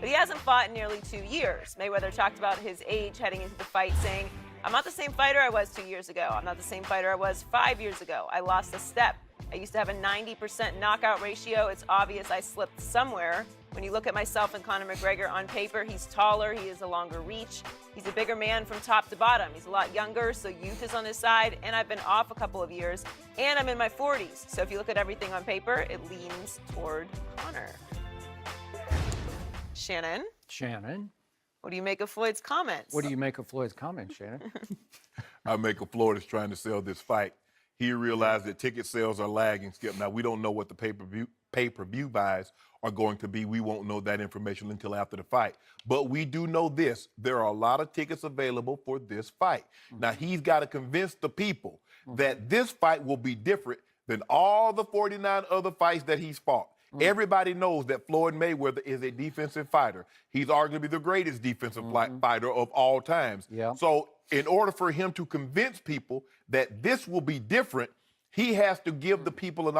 but he hasn't fought in nearly 2 years. Mayweather talked about his age heading into the fight, saying, "I'm not the same fighter I was 2 years ago. I'm not the same fighter I was 5 years ago. I lost a step. I used to have a 90% knockout ratio. It's obvious I slipped somewhere. When you look at myself and Conor McGregor on paper, he's taller, he has a longer reach. He's a bigger man from top to bottom. He's a lot younger, so youth is on his side, and I've been off a couple of years, and I'm in my 40s. So if you look at everything on paper, it leans toward Conor." Shannon, what do you make of Floyd's comments? What do you make of Floyd's comments, Shannon? I make of Floyd is trying to sell this fight. He realized that ticket sales are lagging, Skip. Now, we don't know what the pay-per-view buys are going to be. We won't know that information until after the fight. But we do know this. There are a lot of tickets available for this fight. Now, he's got to convince the people that this fight will be different than all the 49 other fights that he's fought. Everybody knows that Floyd Mayweather is a defensive fighter. He's arguably the greatest defensive fighter of all times. Yeah. So in order for him to convince people that this will be different, he has to give the people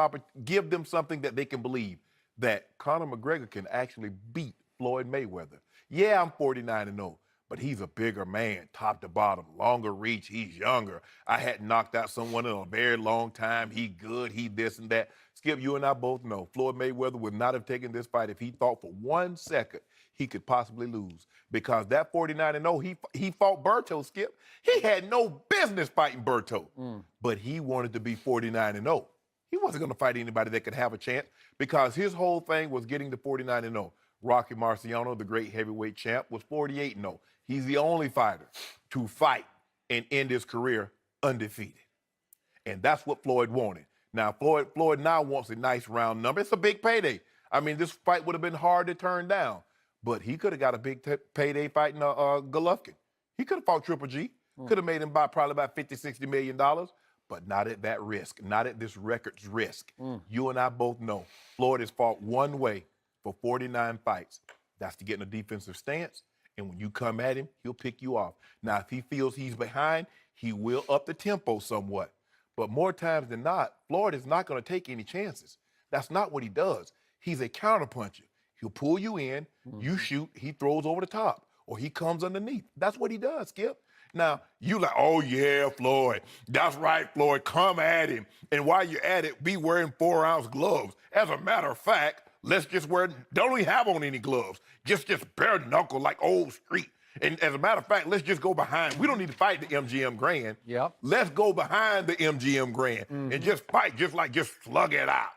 give them something that they can believe, that Conor McGregor can actually beat Floyd Mayweather. Yeah, I'm 49-0, but he's a bigger man, top to bottom, longer reach. He's younger. I hadn't knocked out someone in a very long time. He good, he this and that. Skip, you and I both know Floyd Mayweather would not have taken this fight if he thought for 1 second he could possibly lose. Because that 49-0, he fought Berto, Skip. He had no business fighting Berto. But he wanted to be 49-0. He wasn't going to fight anybody that could have a chance because his whole thing was getting to 49-0. Rocky Marciano, the great heavyweight champ, was 48-0. He's the only fighter to fight and end his career undefeated. And that's what Floyd wanted. Now, Floyd now wants a nice round number. It's a big payday. I mean, this fight would have been hard to turn down, but he could have got a big payday fighting Golovkin. He could have fought Triple G. Could have made him probably about $50-60 million, but not at that risk, not at this record's risk. You and I both know Floyd has fought one way for 49 fights. That's to get in a defensive stance, and when you come at him, he'll pick you off. Now, if he feels he's behind, he will up the tempo somewhat. But more times than not, Floyd is not going to take any chances. That's not what he does. He's a counterpuncher. He'll pull you in, you shoot, he throws over the top, or he comes underneath. That's what he does, Skip. Now, you like, oh, yeah, Floyd. That's right, Floyd. Come at him. And while you're at it, be wearing 4-ounce gloves. As a matter of fact, let's just don't even have on any gloves. Just bare knuckle like old street. And as a matter of fact, let's just go behind. We don't need to fight the MGM Grand. Yep. Let's go behind the MGM Grand and just fight, just slug it out.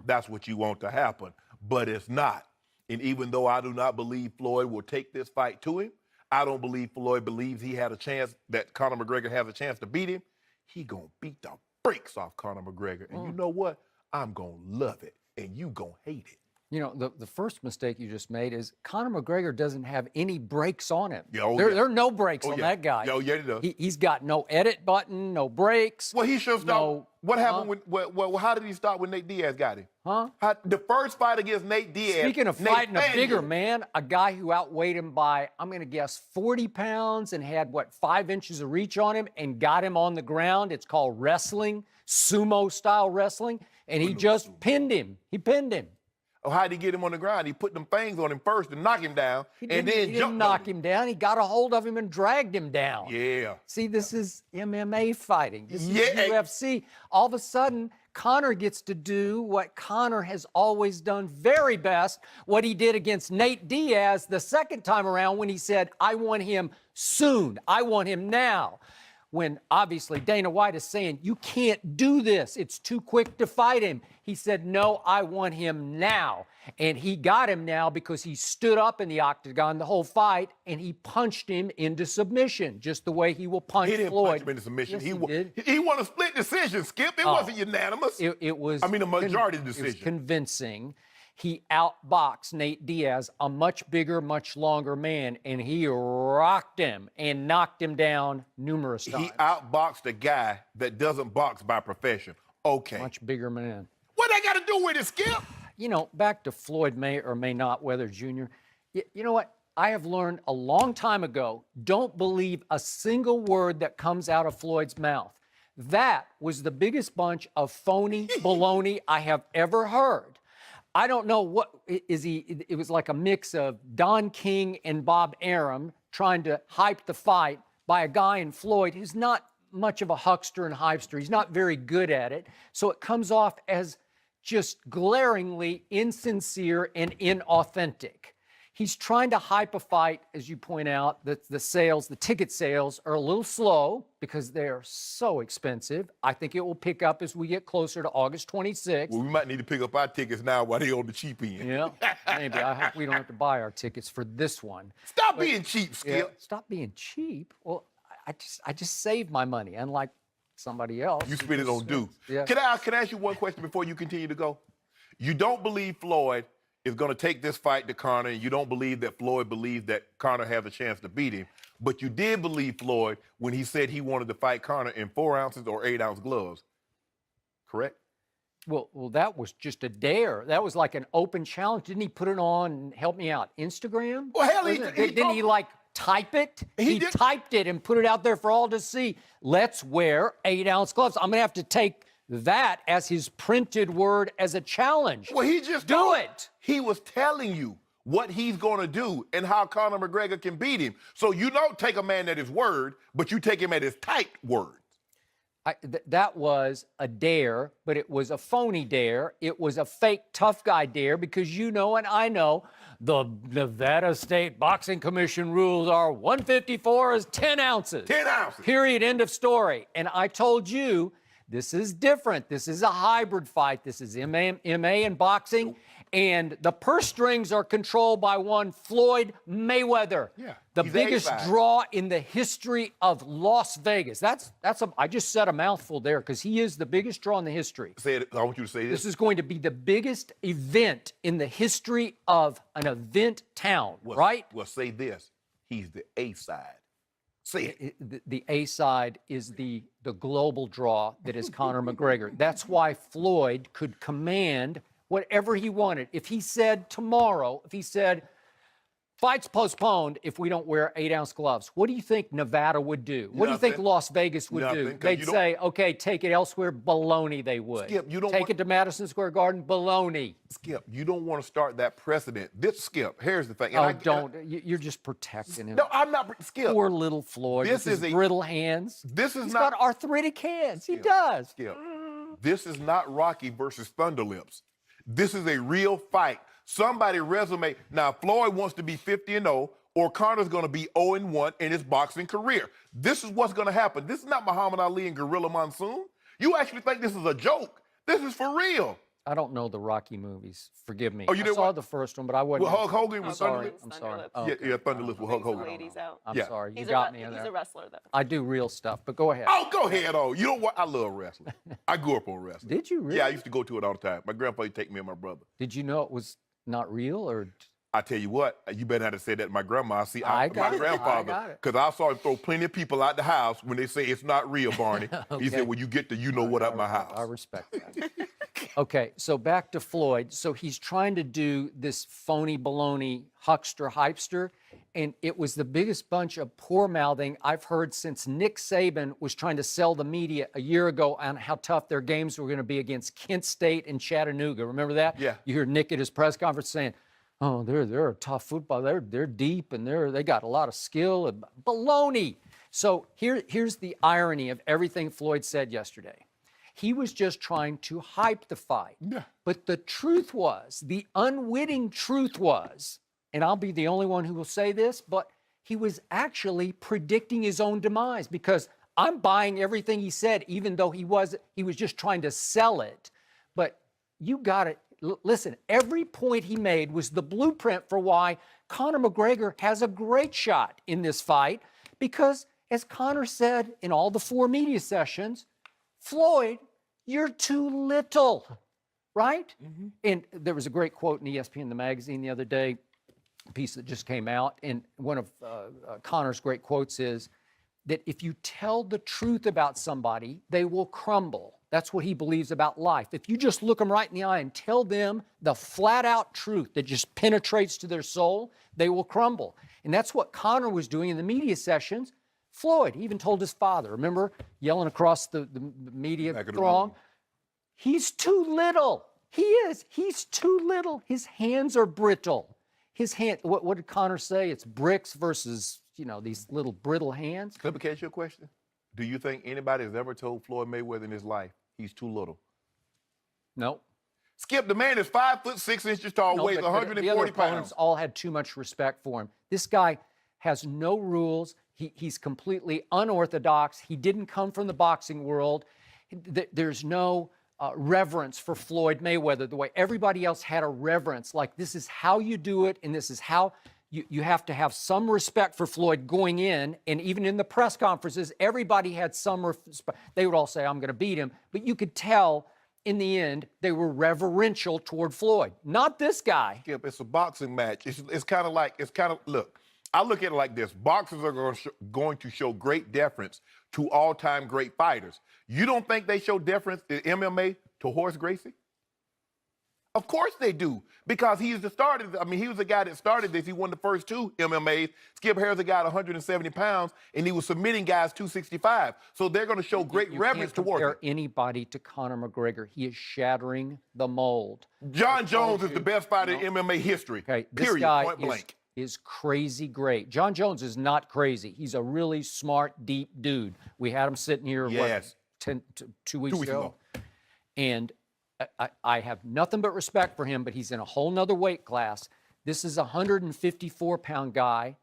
That's what you want to happen, but it's not. And even though I do not believe Floyd will take this fight to him, I don't believe Floyd believes he had a chance, that Conor McGregor has a chance to beat him. He gonna beat the brakes off Conor McGregor. And you know what? I'm gonna love it, and you gonna hate it. You know, the first mistake you just made is Conor McGregor doesn't have any brakes on him. Yeah, there are no brakes on that guy. Yeah, he does. He's got no edit button, no brakes. Well, he should stop. What happened when, how did he start when Nate Diaz got him? The first fight against Nate Diaz. Speaking of fighting a bigger man, a guy who outweighed him by, I'm going to guess, 40 pounds and had, 5 inches of reach on him and got him on the ground. It's called wrestling, sumo-style wrestling, and he just pinned him. He pinned him. Oh, how did he get him on the ground? He put them things on him first to knock him down, He didn't knock him down. He got a hold of him and dragged him down. Yeah. See, this is MMA fighting. This is Yeah. UFC. All of a sudden, Conor gets to do what Conor has always done very best, what he did against Nate Diaz the second time around when he said, I want him soon. I want him now. When obviously Dana White is saying, you can't do this. It's too quick to fight him. He said, no, I want him now. And he got him now because he stood up in the octagon the whole fight and he punched him into submission, just the way he will punch Floyd. He didn't punch him into submission. Yes, he won a split decision, Skip. It wasn't unanimous. It was. I mean, a majority decision. It was convincing. He outboxed Nate Diaz, a much bigger, much longer man, and he rocked him and knocked him down numerous times. He outboxed a guy that doesn't box by profession. Okay. Much bigger man. What that got to do with it, Skip? You know, back to Floyd Mayweather Jr., you know what? I have learned a long time ago, don't believe a single word that comes out of Floyd's mouth. That was the biggest bunch of phony baloney I have ever heard. I don't know what is he. It was like a mix of Don King and Bob Arum trying to hype the fight by a guy in Floyd who's not much of a huckster and hypester. He's not very good at it. So it comes off as just glaringly insincere and inauthentic. He's trying to hype a fight, as you point out, that the ticket sales are a little slow because they're so expensive. I think it will pick up as we get closer to August 26th. Well, we might need to pick up our tickets now while they're on the cheap end. Yeah, maybe. I hope we don't have to buy our tickets for this one. Stop being cheap, Skip. Yeah, stop being cheap. Well, I just save my money, unlike somebody else. You spend it on due. Yeah. Can I ask you one question before you continue to go? You don't believe Floyd is going to take this fight to Conor, and you don't believe that Floyd believes that Conor has a chance to beat him, but you did believe Floyd when he said he wanted to fight Conor in 4 ounces or 8 ounce gloves, correct? Well, that was just a dare. That was like an open challenge. Didn't he put it on, help me out, Instagram? Well, hell, Didn't he like type it? He typed it and put it out there for all to see. Let's wear 8 ounce gloves. I'm going to have to take that as his printed word as a challenge. Well, he just do it. He was telling you what he's going to do and how Conor McGregor can beat him. So you don't take a man at his word, but you take him at his tight word. That was a dare, but it was a phony dare. It was a fake tough guy dare because you know and I know the Nevada State Boxing Commission rules are 154 is 10 ounces. 10 ounces. Period. End of story. And I told you, this is different. This is a hybrid fight. This is MMA and boxing. And the purse strings are controlled by one Floyd Mayweather. Yeah, the he's biggest A-side. draw in the history of Las Vegas. I just said a mouthful there because he is the biggest draw in the history. Say it. I want you to say this. This is going to be the biggest event in the history of an event town, right? Well, say this. He's the A-side. Say it. The A side is the global draw that is Conor McGregor. That's why Floyd could command whatever he wanted. If he said tomorrow, fight's postponed if we don't wear 8 ounce gloves, what do you think Nevada would do? What do you think Las Vegas would do? They'd say, okay, take it elsewhere. Baloney, they would. Skip, you don't take it to Madison Square Garden. Baloney. Skip, you don't want to start that precedent. Skip, here's the thing. You're just protecting him. No, I'm not. Skip. Poor little Floyd with his brittle hands. He's got arthritic hands. Skip, he does. Skip, this is not Rocky versus Thunderlips. This is a real fight. Somebody resume. Now, Floyd wants to be 50-0, or Conor's going to be 0-1 in his boxing career. This is what's going to happen. This is not Muhammad Ali and Gorilla Monsoon. You actually think this is a joke. This is for real. I don't know the Rocky movies. Forgive me. Oh, you I saw the first one, but I wasn't. Well, Hulk Hogan was I'm sorry. Oh, okay. Yeah, Thunderlips with Hulk Hogan. Ladies out. I'm sorry. You got me in there. He's a wrestler, though. I do real stuff, but go ahead. Oh, go ahead, You know what? I love wrestling. I grew up on wrestling. Did you really? Yeah, I used to go to it all the time. My grandpa used to take me and my brother. Did you know it was not real, or? I tell you what, you better not have said that to my grandma. See, my grandfather, because I saw him throw plenty of people out the house when they say it's not real, Barney. Okay. He said, well, you get the you-know-what out my house. I respect that. Okay, so back to Floyd. So he's trying to do this phony baloney huckster, hypester, and it was the biggest bunch of poor-mouthing I've heard since Nick Saban was trying to sell the media a year ago on how tough their games were going to be against Kent State and Chattanooga. Remember that? Yeah. You hear Nick at his press conference saying, oh, they're a tough football. They're deep and they got a lot of skill. And baloney. So here's the irony of everything Floyd said yesterday. He was just trying to hype the fight. Yeah. But the truth was, the unwitting truth was, and I'll be the only one who will say this, but he was actually predicting his own demise because I'm buying everything he said, even though he was just trying to sell it. But you got it. Listen, every point he made was the blueprint for why Conor McGregor has a great shot in this fight because, as Conor said in all the 4 media sessions, Floyd, you're too little, right? Mm-hmm. And there was a great quote in ESPN, the magazine, the other day, a piece that just came out, and one of Conor's great quotes is that if you tell the truth about somebody, they will crumble. That's what he believes about life. If you just look them right in the eye and tell them the flat-out truth that just penetrates to their soul, they will crumble. And that's what Conor was doing in the media sessions. Floyd even told his father, remember, yelling across the media throng, he's too little. He is. He's too little. His hands are brittle. His hand. What did Conor say? It's bricks versus, these little brittle hands. Let me catch your question. Do you think anybody has ever told Floyd Mayweather in his life he's too little? No. Skip, the man is 5'6" tall, No, weighs but 140 the other opponents pounds. all had too much respect for him. This guy has no rules. He's completely unorthodox. He didn't come from the boxing world. There's no reverence for Floyd Mayweather the way everybody else had a reverence. Like, this is how you do it, and this is how you have to have some respect for Floyd going in. And even in the press conferences, everybody had some respect. They would all say, I'm going to beat him. But you could tell in the end, they were reverential toward Floyd. Not this guy. Skip, it's a boxing match. It's kind of, look, I look at it like this. Boxers are going to show great deference to all-time great fighters. You don't think they show deference in MMA to Horace Gracie? Of course they do, because he was the guy that started this. He won the first two MMAs. Skip Harris, a guy at 170 pounds, and he was submitting guys 265. So they're going to show great reverence towards him. You can't compare anybody to Conor McGregor. He is shattering the mold. John Jones is the best fighter in MMA history. Okay, this period, guy point blank. is crazy great. John Jones is not crazy. He's a really smart, deep dude. We had him sitting here, Yes. 2 weeks ago. And I have nothing but respect for him, but he's in a whole nother weight class. This is a 154-pound guy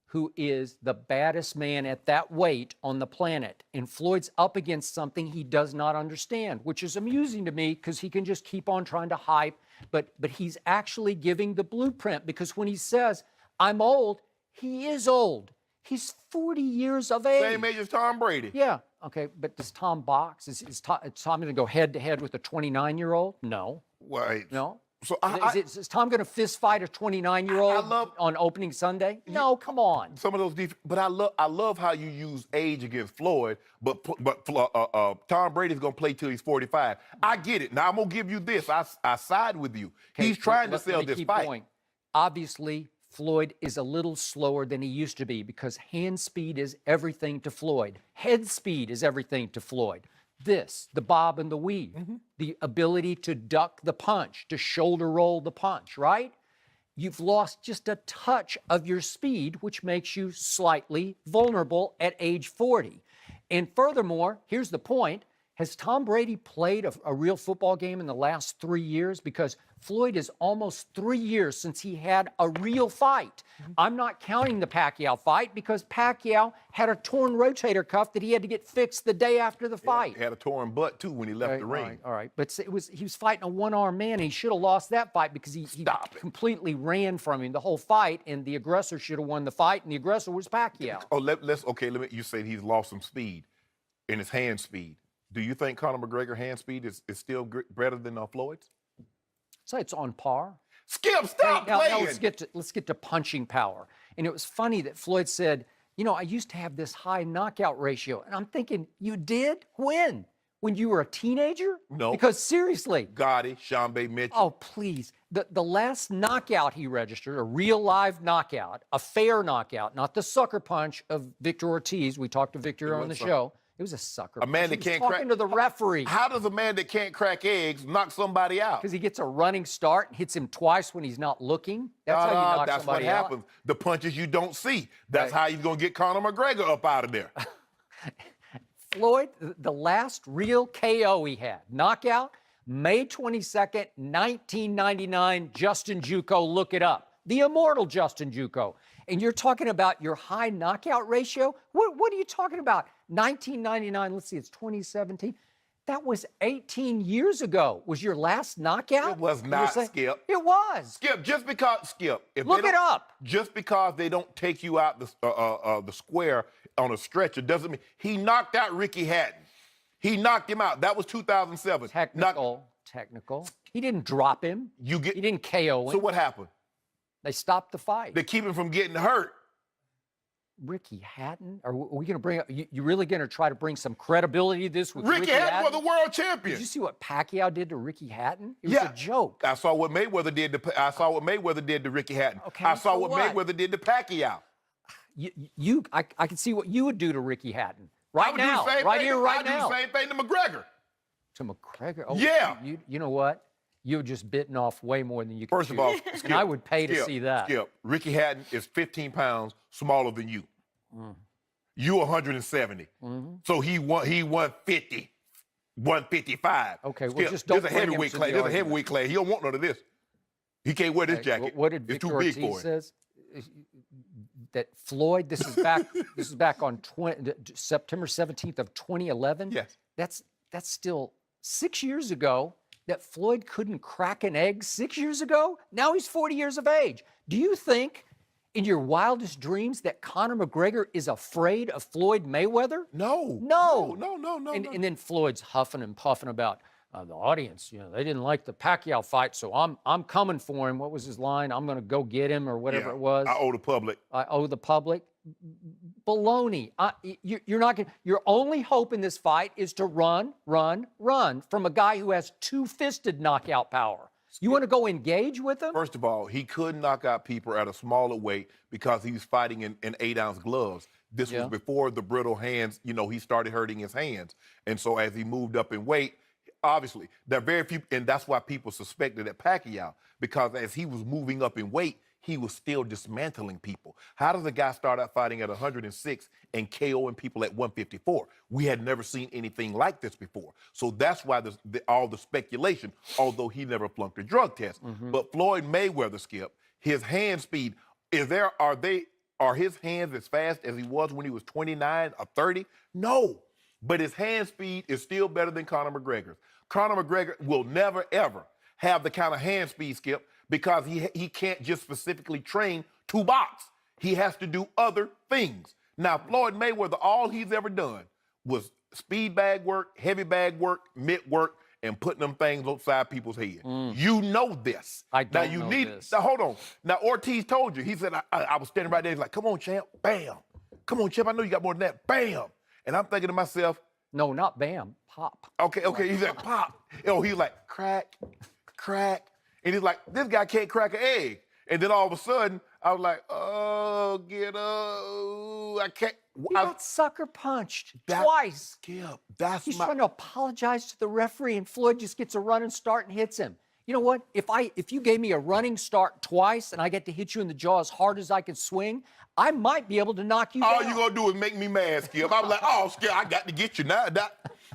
who is the baddest man at that weight on the planet. And Floyd's up against something he does not understand, which is amusing to me because he can just keep on trying to hype. But he's actually giving the blueprint, because when he says, I'm old, he is old. He's 40 years of age. Same age as Tom Brady. Yeah. Okay, but does Tom box? Is Tom going to go head-to-head with a 29-year-old? No. Right. No? So Is Tom going to fist fight a 29-year-old on opening Sunday? No, come on. Some of those but I love how you use age against Floyd, but Tom Brady's going to play till he's 45. I get it. Now, I'm going to give you this. I side with you. Okay, he's trying to sell let me this keep fight. going. Obviously, Floyd is a little slower than he used to be, because hand speed is everything to Floyd. Head speed is everything to Floyd. The bob and the weave, the ability to duck the punch, to shoulder roll the punch, right? You've lost just a touch of your speed, which makes you slightly vulnerable at age 40. And furthermore, here's the point. Has Tom Brady played a real football game in the last 3 years? Because Floyd is almost 3 years since he had a real fight. I'm not counting the Pacquiao fight, because Pacquiao had a torn rotator cuff that he had to get fixed the day after the fight. He had a torn butt, too, when he left the ring. All right. But he was fighting a one-armed man, and he should have lost that fight, because he completely ran from him the whole fight, and the aggressor should have won the fight, and the aggressor was Pacquiao. Oh, you say he's lost some speed in his hand speed. Do you think Conor McGregor hand speed is still better than Floyd's? So it's on par. Skip, stop playing. Now let's get to punching power. And it was funny that Floyd said, I used to have this high knockout ratio. And I'm thinking, you did? When? When you were a teenager? No. Because seriously. Gotti, Shambe Mitchell. Oh, please. The last knockout he registered, a real live knockout, a fair knockout, not the sucker punch of Victor Ortiz. We talked to Victor on the show. It was a sucker punch. A man that can't crack. Talking to the referee. How does a man that can't crack eggs knock somebody out? Because he gets a running start and hits him twice when he's not looking. That's how you knock that's somebody what out. happens. The punches you don't see. That's how you're going to get Conor McGregor up out of there. Floyd, the last real KO he had, knockout, May 22nd, 1999, Justin Juco, look it up. The immortal Justin Juco. And you're talking about your high knockout ratio? What are you talking about? 1999, let's see, it's 2017. That was 18 years ago. Was your last knockout? It was not, Skip. It was. Skip, just because, Look it up. Just because they don't take you out the square on a stretcher doesn't mean he knocked out Ricky Hatton. He knocked him out. That was 2007. Technical. He didn't drop him. He didn't KO him. So what happened? They stopped the fight. They keep him from getting hurt. Ricky Hatton? Are we going to bring up? You really going to try to bring some credibility to this with Ricky Hatton? Was the world champion. Did you see what Pacquiao did to Ricky Hatton? It was a joke. I saw what Mayweather did to Ricky Hatton. Okay, I saw what Mayweather did to Pacquiao. I can see what you would do to Ricky Hatton right now, right here, right now. I do the same thing to McGregor. To McGregor? Oh, yeah. You know what? You just bitten off way more than you could First of all, chew. Skip, And I would pay to Skip, see that. Skip, Ricky Hatton is 15 pounds smaller than you. You 170. So he won 50, 155. Okay, well, Skip, just don't there's a bring him heavyweight to class. the There's a argument. heavyweight class. He don't want none of this. He can't wear this Okay, jacket. what did It's Victor too big Ortiz for him. says? That Floyd, this is back on September 17th of 2011. Yes. That's still 6 years ago. That Floyd couldn't crack an egg 6 years ago. Now he's 40 years of age. Do you think, in your wildest dreams, that Conor McGregor is afraid of Floyd Mayweather? No. No. No. And then Floyd's huffing and puffing about the audience. You know, they didn't like the Pacquiao fight, so I'm coming for him. What was his line? I'm going to go get him, or whatever Yeah, it was. I owe the public. I owe the public. Baloney. You're not going. Your only hope in this fight is to run from a guy who has two-fisted knockout power. You want to go engage with him? First of all, he couldn't knock out people at a smaller weight because he was fighting in 8-ounce gloves. This was before the brittle hands, he started hurting his hands. And so as he moved up in weight, obviously, there are very few, and that's why people suspected at Pacquiao, because as he was moving up in weight, he was still dismantling people. How does a guy start out fighting at 106 and KOing people at 154? We had never seen anything like this before. So that's why all the speculation, although he never flunked a drug test. But Floyd Mayweather, Skip, his hand speed, are his hands as fast as he was when he was 29 or 30? No. But his hand speed is still better than Conor McGregor's. Conor McGregor will never, ever have the kind of hand speed, Skip, because he can't just specifically train to box. He has to do other things. Now, Floyd Mayweather, all he's ever done was speed bag work, heavy bag work, mitt work, and putting them things upside people's head. You know this. I don't now, know this. Now, hold on. Now, Ortiz told you. He said, I was standing right there. He's like, come on, champ. Bam. Come on, champ. I know you got more than that. Bam. And I'm thinking to myself, no, not bam, pop. Okay. He's like, pop. He's like, crack. And he's like, this guy can't crack an egg. And then all of a sudden, I was like, oh, get up. I can't. He got sucker punched twice. Skip, He's trying to apologize to the referee, and Floyd just gets a running start and hits him. You know what? If you gave me a running start twice and I get to hit you in the jaw as hard as I could swing, I might be able to knock you down. All you're going to do is make me mad, Skip. I was like, oh, Skip, I got to get you now.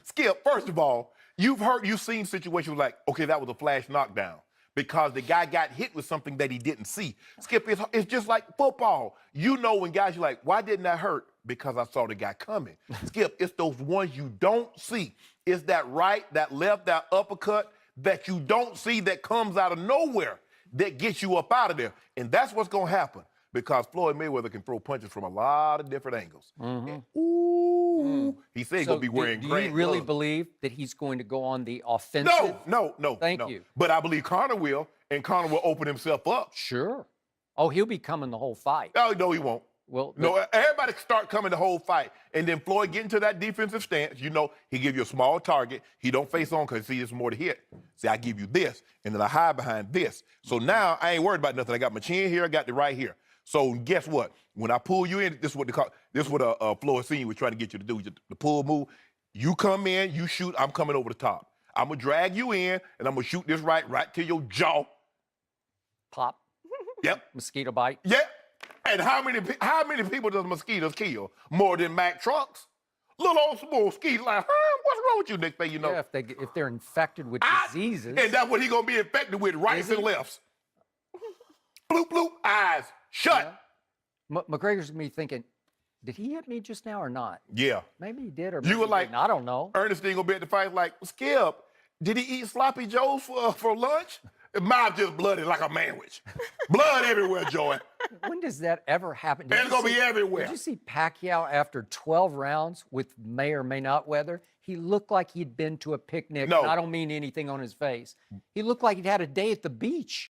Skip, first of all, you've seen situations like, okay, that was a flash knockdown because the guy got hit with something that he didn't see. Skip, it's just like football. You know when guys, you're like, why didn't that hurt? Because I saw the guy coming. Skip, it's those ones you don't see. It's that right, that left, that uppercut that you don't see that comes out of nowhere that gets you up out of there. And that's what's going to happen because Floyd Mayweather can throw punches from a lot of different angles. And, he said he's going to be wearing do great you really gloves. believe that he's going to go on the offensive? No. Thank you. But I believe Conor will, and Conor will open himself up. Sure. Oh, he'll be coming the whole fight. Oh, no, he won't. Well, No, everybody start coming the whole fight. And then Floyd get into that defensive stance. He give you a small target. He don't face on because, see, there's more to hit. See, I give you this, and then I hide behind this. So now I ain't worried about nothing. I got my chin here. I got it right here. So guess what? When I pull you in, this is what Floyd Senior was trying to get you to do, the pull move. You come in, you shoot, I'm coming over the top. I'm going to drag you in, and I'm going to shoot this right to your jaw. Pop. Yep. Mosquito bite. Yep. And how many people does mosquitoes kill? More than Mack trucks? Little old small mosquitoes like, what's wrong with you, Nick? Yeah, if they're infected with diseases. And that's what he gonna be infected with, rights and lefts. Bloop, bloop, eyes shut. Yeah. McGregor's gonna be thinking, did he hit me just now or not? Yeah. Maybe he did, or You maybe were he like, didn't. I don't know. Ernestine gonna be at the fight like, Skip, did he eat sloppy joes for lunch? His mouth just bloody like a manwich. Blood everywhere, Joey. When does that ever happen? It's going to be everywhere. Did you see Pacquiao after 12 rounds with may or may not weather? He looked like he'd been to a picnic. No. And I don't mean anything on his face. He looked like he'd had a day at the beach.